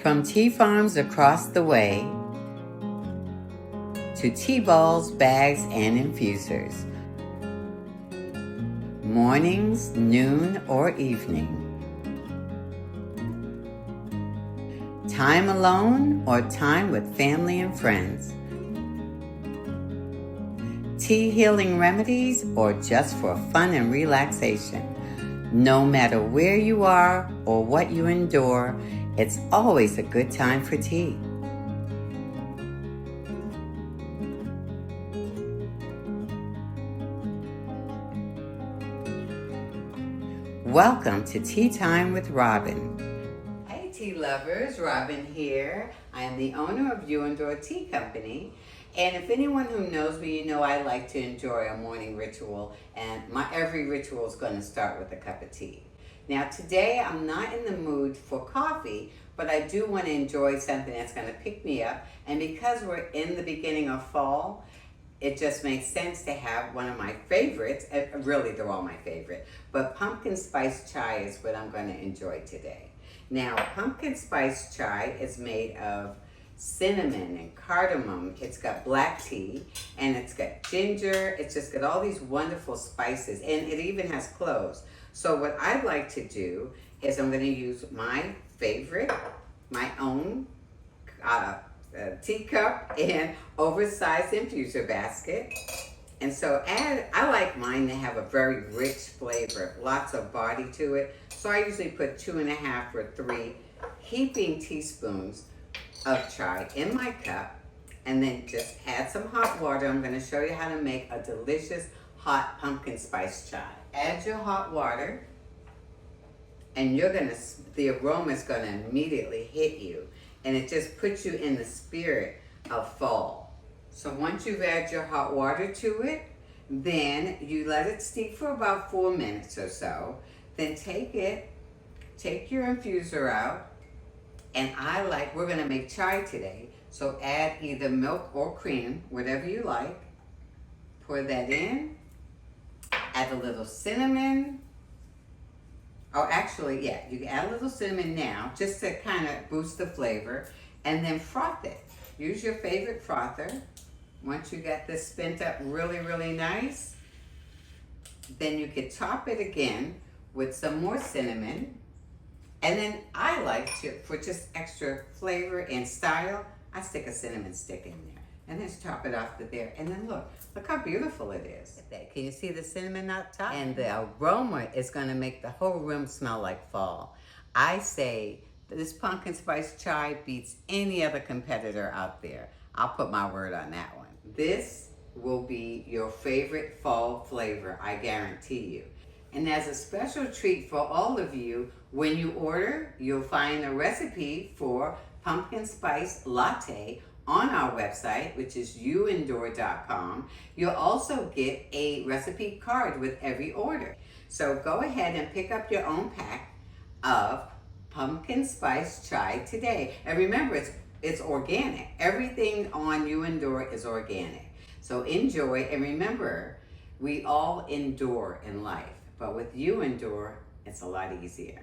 From tea farms across the way to tea balls, bags, and infusers. Mornings, noon, or evening. Time alone or time with family and friends. Tea healing remedies or just for fun and relaxation. No matter where you are or what you endure, it's always a good time for tea. Welcome to Tea Time with Robin. Hey tea lovers, Robin here. I am the owner of UENDURE Tea Company. And if anyone who knows me, you know I like to enjoy a morning ritual, and my every ritual is going to start with a cup of tea. Now today I'm not in the mood for coffee, but I do want to enjoy something that's going to pick me up. And because we're in the beginning of fall, it just makes sense to have one of my favorites. Really, they're all my favorite, but pumpkin spice chai is what I'm going to enjoy today. Now, pumpkin spice chai is made of cinnamon and cardamom. It's got black tea and it's got ginger. It's just got all these wonderful spices, and it even has cloves. So what I'd like to do is I'm going to use my favorite, my own teacup and oversized infuser basket. And so I like mine to have a very rich flavor, lots of body to it. So I usually put 2.5 or 3 heaping teaspoons of chai in my cup, and then just add some hot water. I'm going to show you how to make a delicious hot pumpkin spice chai. Add your hot water, and the aroma is going to immediately hit you, and it just puts you in the spirit of fall. So once you've added your hot water to it, then you let it steep for about 4 minutes or so. Then take your infuser out, and we're gonna make chai today, so add either milk or cream, whatever you like. Pour that in, add a little cinnamon. Oh, actually, yeah, you can add a little cinnamon now, just to kind of boost the flavor, and then froth it. Use your favorite frother. Once you get this spent up really, really nice, then you could top it again with some more cinnamon. And then I like to, for just extra flavor and style, I stick a cinnamon stick in there. And then just top it off to there. And then look how beautiful it is. Can you see the cinnamon up top? And the aroma is gonna make the whole room smell like fall. I say this pumpkin spice chai beats any other competitor out there. I'll put my word on that one. This will be your favorite fall flavor, I guarantee you. And as a special treat for all of you, when you order, you'll find a recipe for pumpkin spice latte on our website, which is UENDURE.com. You'll also get a recipe card with every order. So go ahead and pick up your own pack of pumpkin spice chai today. And remember, it's organic. Everything on UENDURE is organic. So enjoy, and remember, we all endure in life, but with UENDURE, it's a lot easier.